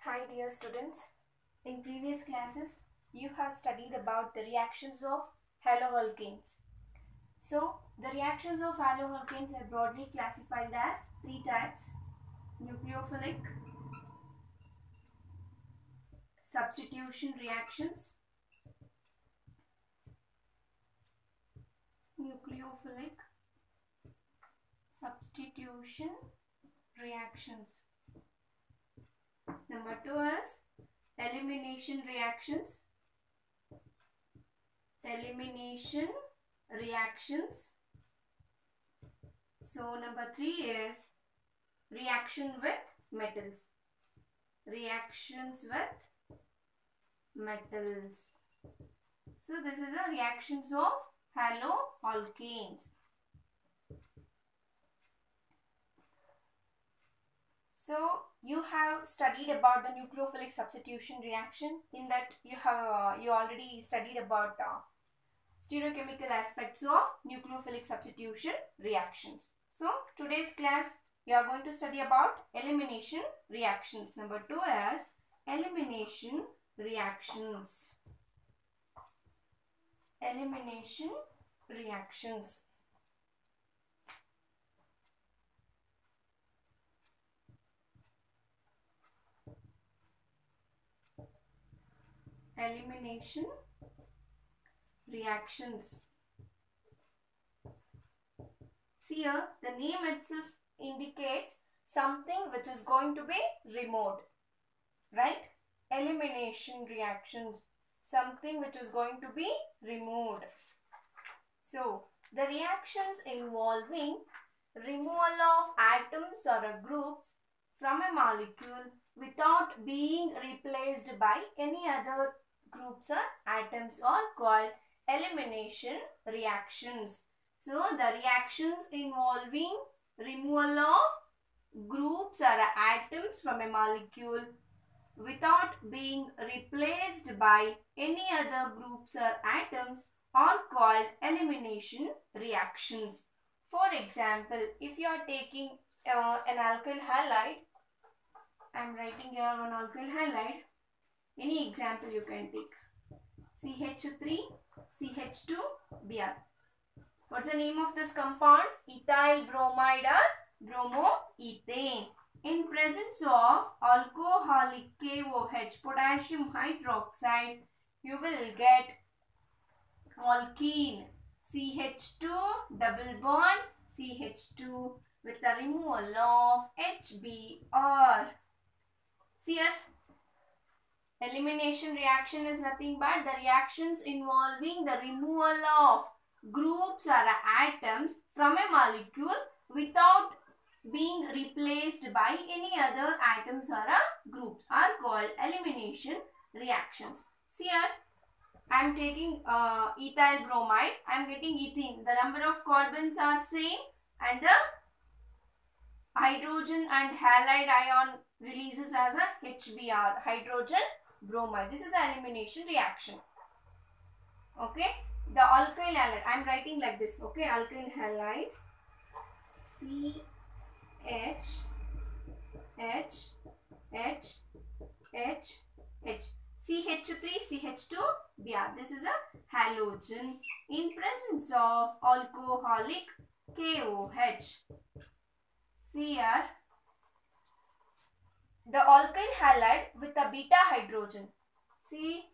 Hi dear students, in previous classes you have studied about the reactions of haloalkanes. So the reactions of haloalkanes are broadly classified as three types: nucleophilic, substitution reactions, nucleophilic substitution reactions. Number 2 is elimination reactions. Elimination reactions. So number 3 is reaction with metals. Reactions with metals. So this is the reactions of haloalkanes. So you have studied about the nucleophilic substitution reaction. In that you already studied about stereochemical aspects of nucleophilic substitution reactions. So today's class you are going to study about elimination reactions. Number 2 is elimination reactions. Elimination reactions. Elimination reactions. See here, the name itself indicates something which is going to be removed, right? Elimination reactions, something which is going to be removed. So the reactions involving removal of atoms or groups from a molecule without being replaced by any other groups or atoms are called elimination reactions. So the reactions involving removal of groups or atoms from a molecule without being replaced by any other groups or atoms are called elimination reactions. For example, if you are taking an alkyl halide, I am writing here one alkyl halide. Any example you can take. CH3, CH2, Br. What's the name of this compound? Ethyl bromide or bromoethane. In presence of alcoholic KOH, potassium hydroxide, you will get alkene. CH2 double bond CH2 with the removal of HBr. See here, elimination reaction is nothing but the reactions involving the removal of groups or atoms from a molecule without being replaced by any other atoms or groups are called elimination reactions. See here, I am taking ethyl bromide, I am getting ethene. The number of carbons are same and the hydrogen and halide ion releases as a HBr, hydrogen bromide. This is an elimination reaction. Okay, the alkyl halide, I am writing like this. Okay, alkyl halide CH CH3 CH2 Br. This is a halogen in presence of alcoholic KOH. See here, the alkyl halide with a beta hydrogen. See,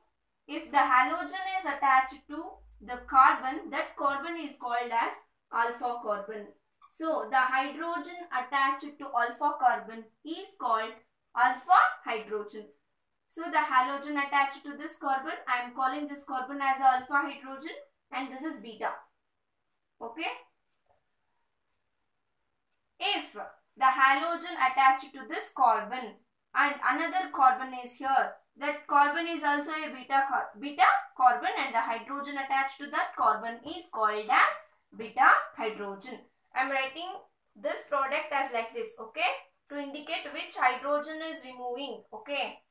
if the halogen is attached to the carbon, that carbon is called as alpha carbon. So the hydrogen attached to alpha carbon is called alpha hydrogen. So the halogen attached to this carbon, I am calling this carbon as alpha hydrogen and this is beta. Okay. If the halogen attached to this carbon and another carbon is here, that carbon is also a beta carbon and the hydrogen attached to that carbon is called as beta hydrogen. I am writing this product as like this, okay, to indicate which hydrogen is removing, okay.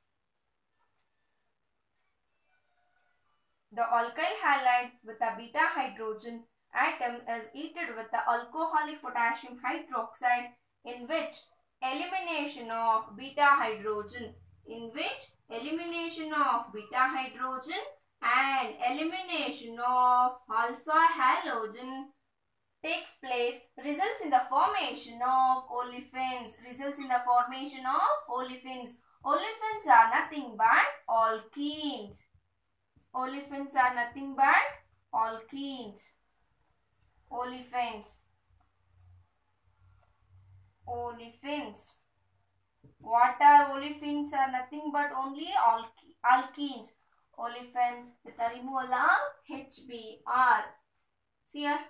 The alkyl halide with a beta hydrogen atom is heated with the alcoholic potassium hydroxide, in which elimination of beta hydrogen in which elimination of beta hydrogen and elimination of alpha halogen takes place, results in the formation of olefins. Results in the formation of olefins. Olefins are nothing but alkenes. Olefins are nothing but alkenes. Olefins. Olefins. What are olefins? Are nothing but only alkenes. Olefins with a removal of HBr. See here.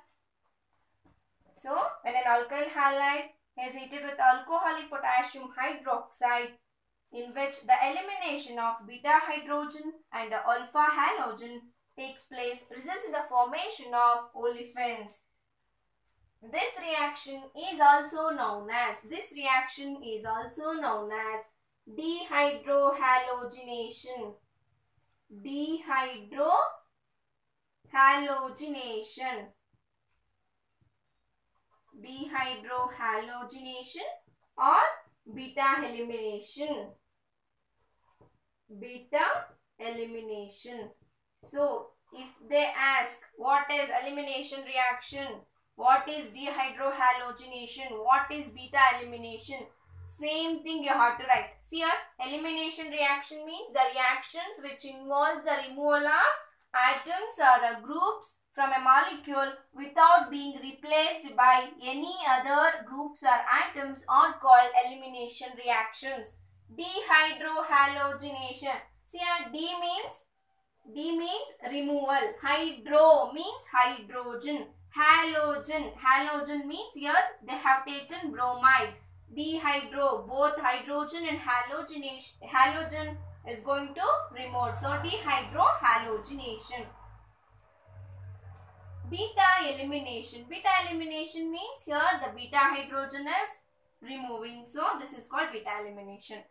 So, when an alkyl halide is heated with alcoholic potassium hydroxide, in which the elimination of beta hydrogen and alpha halogen takes place, results in the formation of olefins. This reaction is also known as dehydrohalogenation. Dehydrohalogenation. Dehydrohalogenation or beta elimination. Beta elimination. So, if they ask what is elimination reaction, what is dehydrohalogenation, what is beta elimination, same thing you have to write. See here, elimination reaction means the reactions which involves the removal of atoms or groups from a molecule without being replaced by any other groups or atoms are called elimination reactions. Dehydrohalogenation. See here, D means removal. Hydro means hydrogen. Halogen means here they have taken bromide. Dehydro, both hydrogen and halogen is going to remove. So dehydrohalogenation. Beta elimination. Beta elimination means here the beta hydrogen is removing. So this is called beta elimination.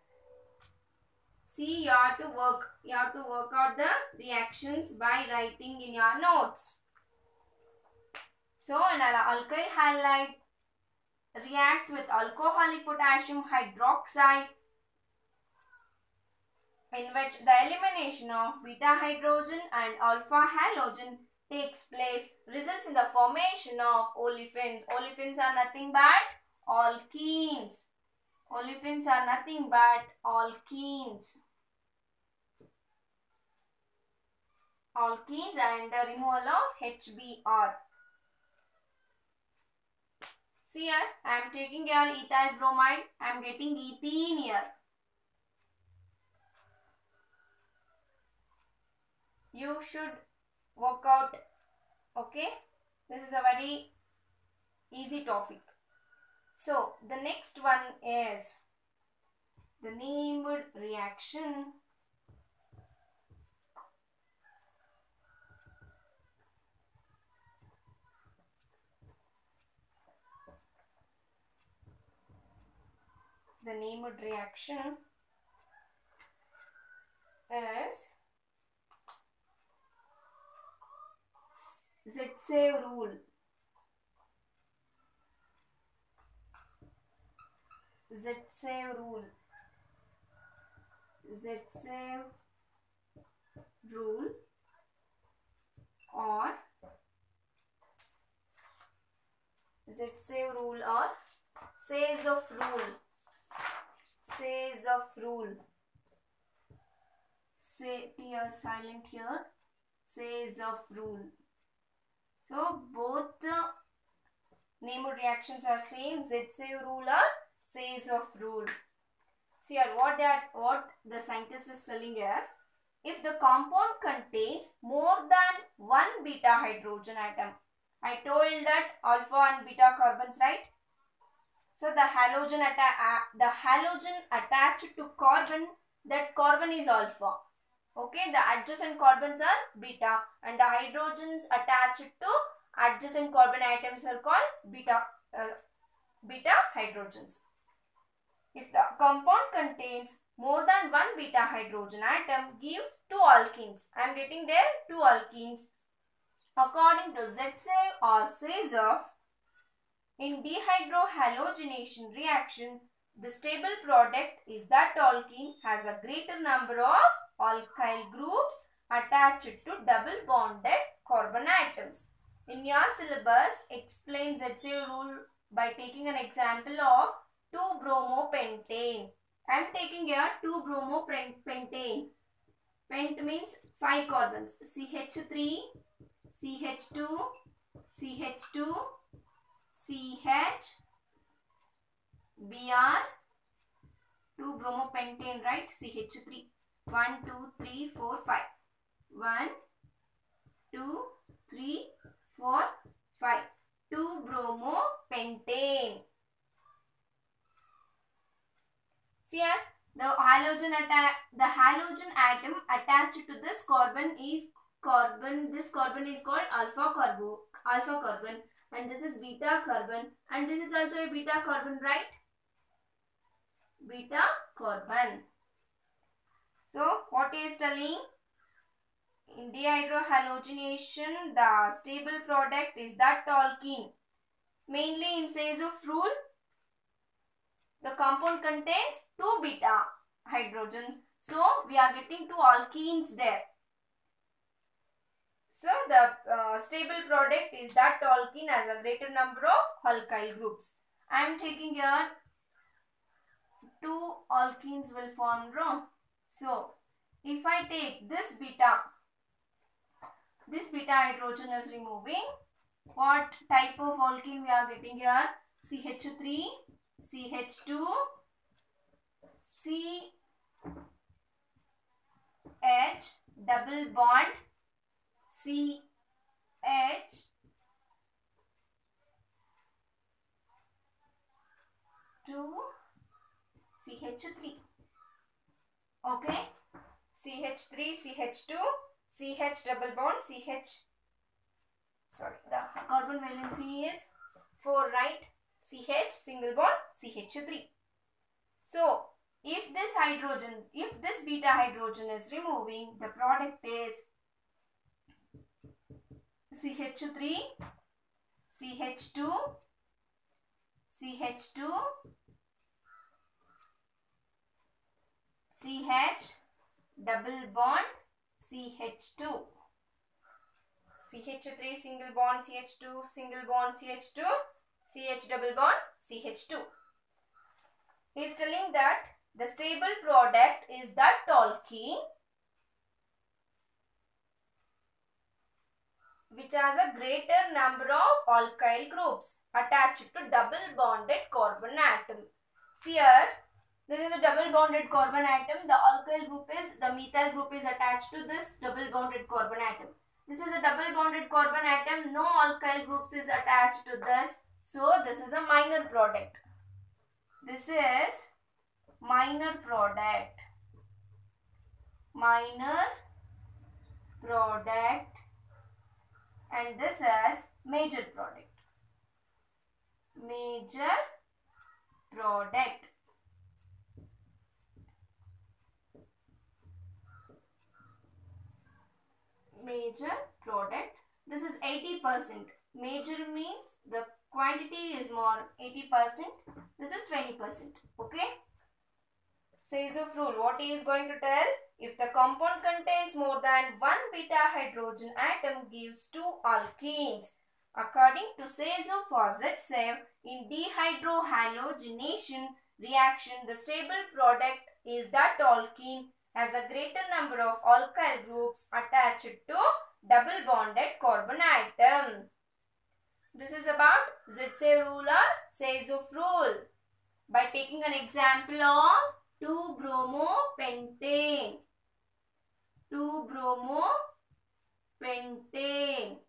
See, you have to work out the reactions by writing in your notes. So an alkyl halide reacts with alcoholic potassium hydroxide, in which the elimination of beta hydrogen and alpha halogen takes place, results in the formation of olefins. Olefins are nothing but alkenes. Olefins are nothing but alkenes. Alkenes and the removal of HBr. See here, I am taking your ethyl bromide. I am getting ethene here. You should work out. Okay, this is a very easy topic. So the next one is the named reaction. The named reaction is Zaitsev rule. Zaitsev rule. Zaitsev rule or Zaitsev rule or Sayzoff rule. Sayzoff rule. Say here silent here. Sayzoff rule. So both the named reactions are same. Zaitsev rule or Sayzoff rule. See here what the scientist is telling us. If the compound contains more than one beta hydrogen atom. I told that alpha and beta carbons, right? So the halogen attached to carbon, that carbon is alpha. Okay, the adjacent carbons are beta and the hydrogens attached to adjacent carbon atoms are called beta hydrogens. If the compound contains more than one beta hydrogen atom, gives two alkenes. I am getting there two alkenes. According to Zaitsev or Sayzoff, in dehydrohalogenation reaction, The stable product is that alkene has a greater number of alkyl groups attached to double bonded carbon atoms. In your syllabus, explain ZCO rule by taking an example of 2-bromopentane. I am taking here 2-bromopentane. Pent means 5 carbons. CH3, CH2, CH2, CH, Br, 2-bromopentane, right? CH3. 1, 2, 3, 4, 5. 1, 2, 3, 4, 5. 2-bromopentane. See here, the halogen atom attached to this carbon is carbon. This carbon is called alpha carbon, and this is beta carbon, and this is also a beta carbon, right? Beta carbon. So what is telling? In dehydrohalogenation, the stable product is that alkene. Mainly in Sazov rule, the compound contains 2 beta hydrogens. So we are getting 2 alkenes there. So the stable product is that alkene has a greater number of alkyl groups. I am taking here 2 alkenes will form wrong. So if I take this beta hydrogen is removing. What type of alkene we are getting here? CH3, CH2, CH double bond, CH 2 CH3. Okay, CH3, CH2, CH double bond, the carbon valency is 4, right? CH single bond, CH3. So if this beta hydrogen is removing, the product is CH3, CH2, CH2, CH double bond, CH2. CH3 single bond, CH2 single bond, CH2, CH double bond, CH2. He is telling that the stable product is that alkene which has a greater number of alkyl groups attached to double bonded carbon atom. See here, this is a double bonded carbon atom. The alkyl group is, the methyl group is attached to this double bonded carbon atom. This is a double bonded carbon atom. No alkyl groups is attached to this. So this is a minor product. This is minor product. Minor product. And this is major product. Major product. Major product. This is 80%. Major means the quantity is more, 80%. This is 20%. Okay. Sazov rule. What he is going to tell? If the compound contains more than 1 beta hydrogen atom gives 2 alkenes. According to Sazov or ZSEV, in dehydrohalogenation reaction, the stable product is that alkene has a greater number of alkyl groups attached to double bonded carbon atom. This is about ZSEV rule or Sazov rule. By taking an example of 2-bromopentane. 2-bromopentane.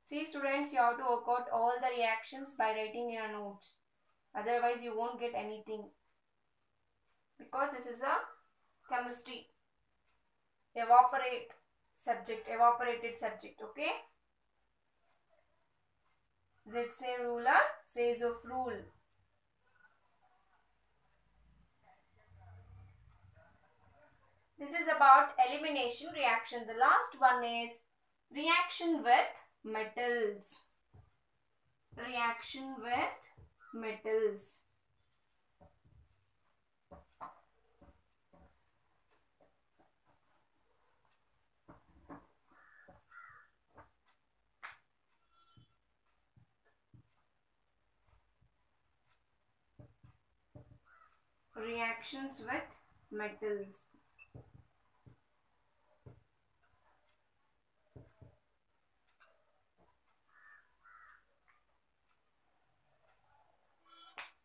See students, you have to work out all the reactions by writing your notes. Otherwise you won't get anything. Because this is a chemistry. Evaporate. subject, evaporated subject, okay? Z say ruler, says of rule. This is about elimination reaction. The last one is reaction with metals. Reaction with metals. Reactions with metals.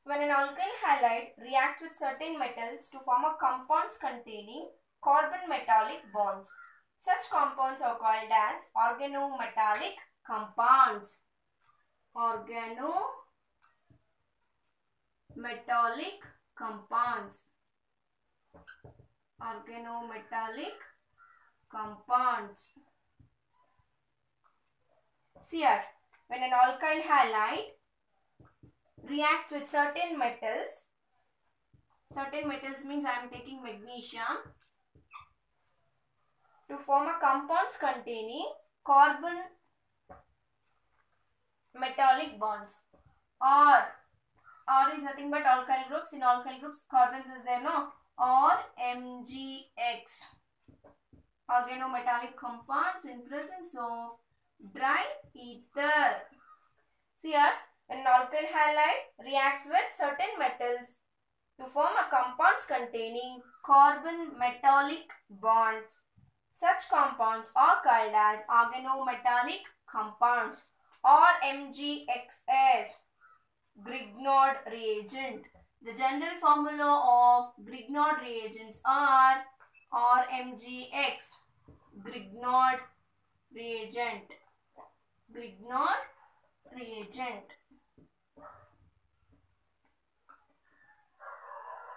When an alkyl halide reacts with certain metals to form a compounds containing carbon metallic bonds, such compounds are called as organometallic compounds. Organometallic compounds. Organometallic compounds. See here, when an alkyl halide reacts with certain metals means I am taking magnesium, to form a compounds containing carbon metallic bonds. Or is nothing but alkyl groups. In alkyl groups carbons is there, no? Or MgX. Organometallic compounds in presence of dry ether. See here, when an alkyl halide reacts with certain metals to form a compounds containing carbon metallic bonds, such compounds are called as organometallic compounds or MgXs. Grignard reagent. The general formula of Grignard reagents are RMgX. Grignard reagent. Grignard reagent.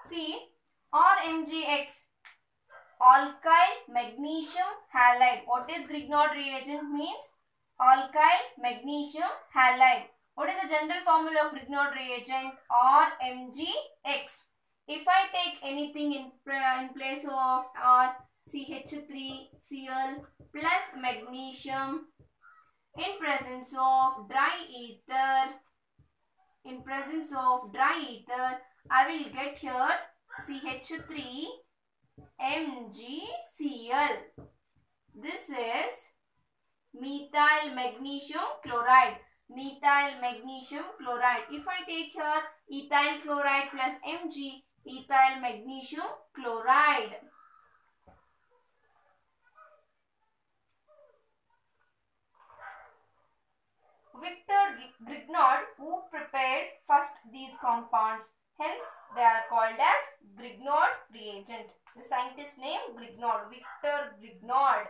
See, RMgX, alkyl magnesium halide. What is Grignard reagent means? Alkyl magnesium halide. What is the general formula of Grignard reagent? RMgX. If I take anything in place of CH3Cl plus magnesium in presence of dry ether, I will get here CH3MgCl. This is methyl magnesium chloride. Methyl magnesium chloride. If I take here ethyl chloride plus Mg, ethyl magnesium chloride. Victor Grignard, who prepared first these compounds, hence they are called as Grignard reagent. The scientist name Grignard, Victor Grignard.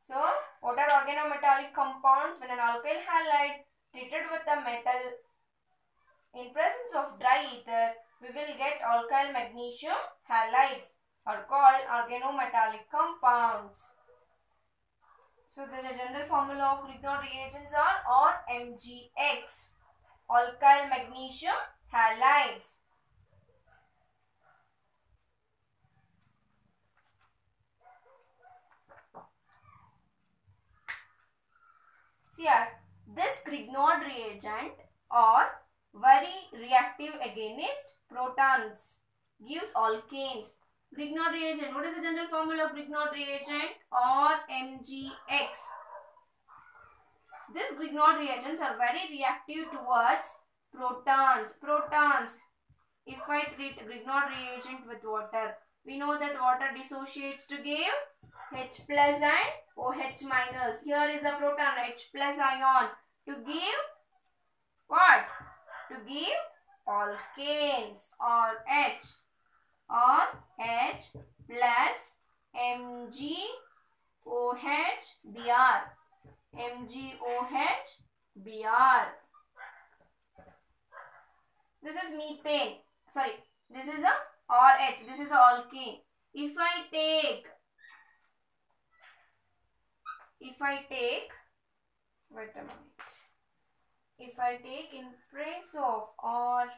So, what are organometallic compounds? When an alkyl halide treated with a metal in presence of dry ether, we will get alkyl magnesium halides, are called organometallic compounds. So, the general formula of Grignard reagents are RMgX, alkyl magnesium halides. See here, this Grignard reagent are very reactive against protons, gives alkanes. Grignard reagent, what is the general formula of Grignard reagent? RMgX. These Grignard reagents are very reactive towards protons. If I treat Grignard reagent with water, we know that water dissociates to give H plus and OH minus. Here is a proton, H plus ion, to give what? To give alkanes or H plus MgOH Br. This is methane. Sorry, this is a RH. This is a alkane. If I take if I take, wait a minute, if I take in place of or,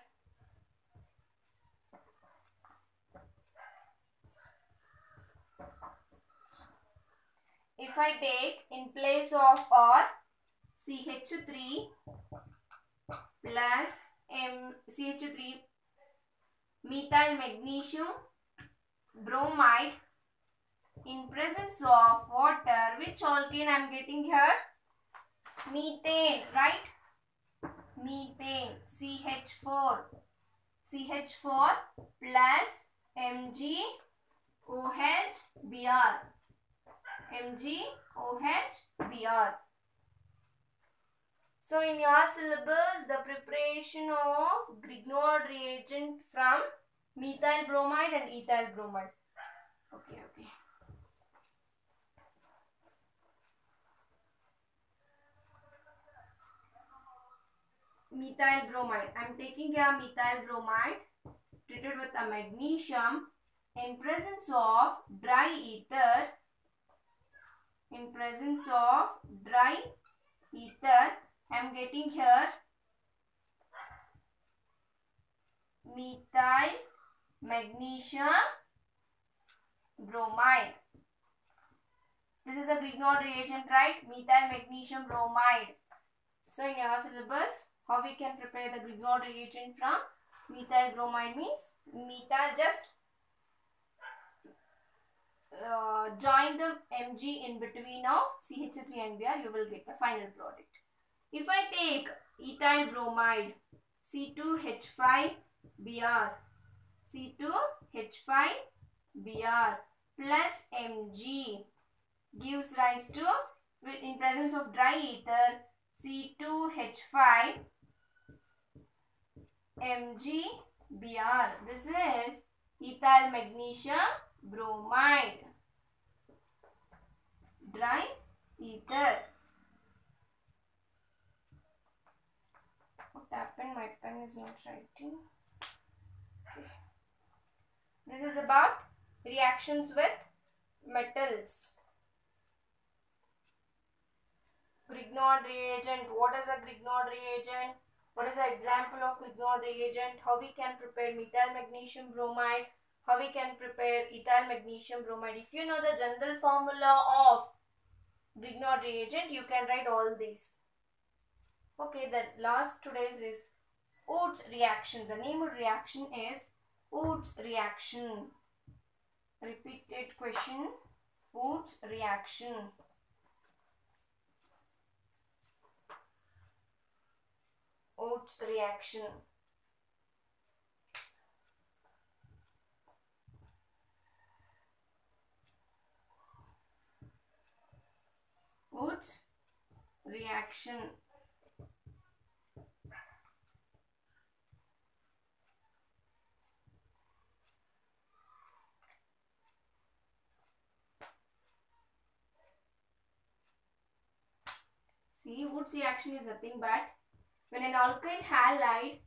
if I take in place of or CH3 plus CH3 methyl magnesium bromide in presence of water, which alkane I am getting here? Methane, right? Methane, CH4 plus MgOH MgOH. So in your syllabus, the preparation of Grignard reagent from methyl bromide and ethyl bromide. Okay. Methyl bromide. I am taking here methyl bromide treated with a magnesium in presence of dry ether. In presence of dry ether, I am getting here methyl magnesium bromide. This is a Grignard reagent, right? Methyl magnesium bromide. So in your syllabus, how we can prepare the Grignard reagent from methyl bromide means methyl, just join the Mg in between of CH3 and Br, you will get the final product. If I take ethyl bromide, C2H5Br plus Mg gives rise to, in presence of dry ether, C2H5 MgBr. This is ethyl magnesium bromide, dry ether. What happened? My pen is not writing. Okay. This is about reactions with metals. Grignard reagent. What is a Grignard reagent? What is the example of Grignard reagent? How we can prepare methyl magnesium bromide? How we can prepare ethyl magnesium bromide? If you know the general formula of Grignard reagent, you can write all these. Okay, the last today's is Woods reaction. The name of reaction is Woods reaction. Repeated question. Woods reaction. Woods reaction. Woods reaction. See, Woods reaction is nothing but when an alkyl halide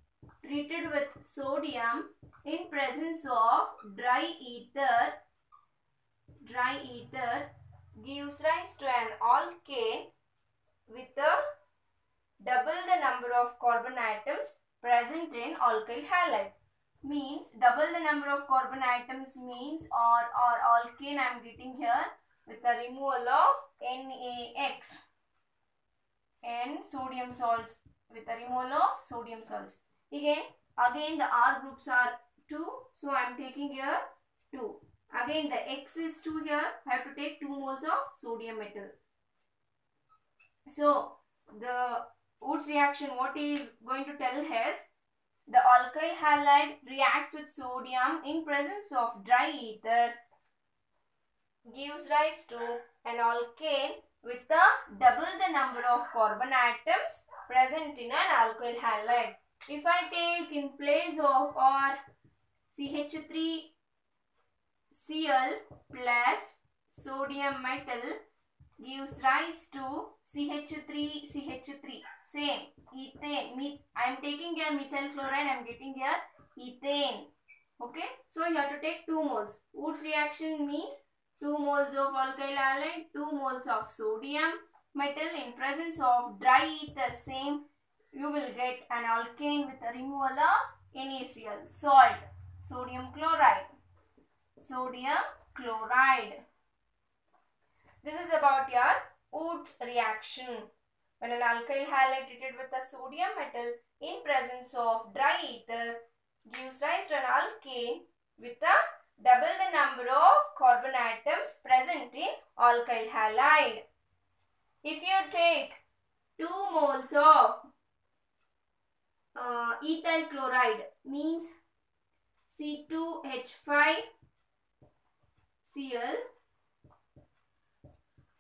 treated with sodium in presence of dry ether gives rise to an alkane with double the number of carbon atoms present in alkyl halide. Means double the number of carbon atoms means or alkane I am getting here with the removal of NaX. And sodium salts, with the removal of sodium salts. Again the R groups are 2, so I am taking here 2. Again the X is 2 here, I have to take 2 moles of sodium metal. So the Woods reaction, what is going to tell is the alkyl halide reacts with sodium in presence of dry ether, gives rise to an alkane with double the number of carbon atoms present in an alkyl halide. If I take in place of or CH3Cl plus sodium metal gives rise to CH3. Same, ethane. I am taking here methyl chloride, I am getting here ethane. Okay, so you have to take 2 moles. Woods reaction means 2 moles of alkyl halide, 2 moles of sodium metal in presence of dry ether, same, you will get an alkane with a removal of NaCl, salt, sodium chloride. Sodium chloride. This is about your Woods reaction. When an alkyl halide treated with a sodium metal in presence of dry ether gives rise to an alkane with a double the number of carbon atoms present in alkyl halide. If you take 2 moles of ethyl chloride, means C2H5Cl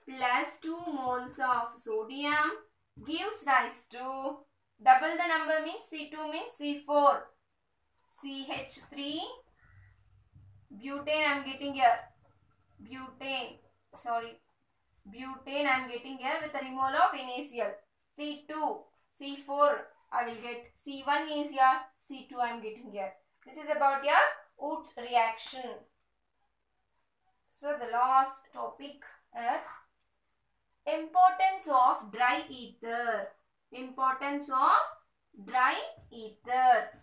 plus 2 moles of sodium gives rise to, double the number means C2 means C4, CH3 butane I am getting here, butane I am getting here with a removal of NaCl, C2, C4 I will get, C1 is here, C2 I am getting here. This is about your Woods reaction. So the last topic is importance of dry ether. Importance of dry ether.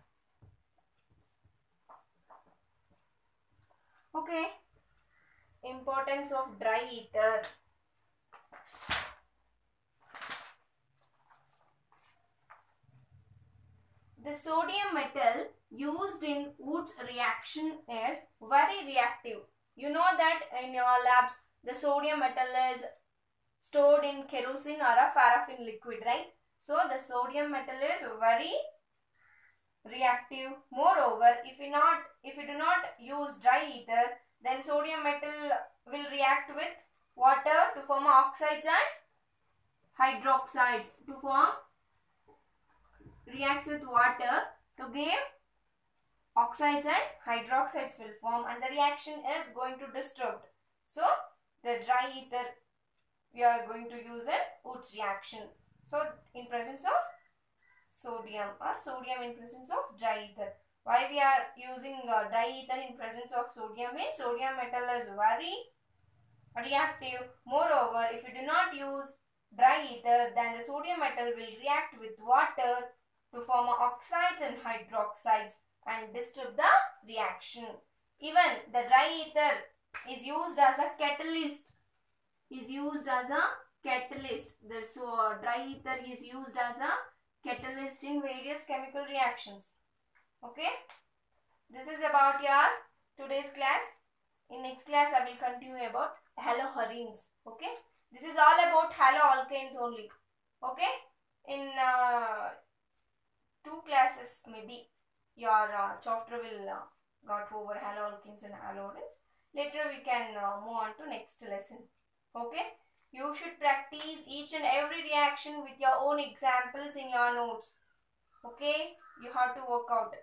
Okay. Importance of dry ether. The sodium metal used in Woods reaction is very reactive. You know that in your labs the sodium metal is stored in kerosene or a paraffin liquid, right? So the sodium metal is very reactive. Moreover, if you do not use dry ether, then sodium metal will react with water to form oxides and hydroxides. Reacts with water to give oxides and hydroxides will form, and the reaction is going to disturb. So the dry ether we are going to use in Woods reaction. So in presence of sodium, or sodium in presence of dry ether. Why we are using dry ether in presence of sodium means sodium metal is very reactive. Moreover, if you do not use dry ether, then the sodium metal will react with water to form oxides and hydroxides and disturb the reaction. Even the dry ether is used as a catalyst. Dry ether is used as a catalyst in various chemical reactions. Okay. This is about your today's class. In next class I will continue about haloarenes. Okay. This is all about haloalkanes only. Okay. In 2 classes maybe your chapter will got over haloalkanes and haloarenes. Later we can move on to next lesson. Okay. You should practice each and every reaction with your own examples in your notes. Okay. You have to work out.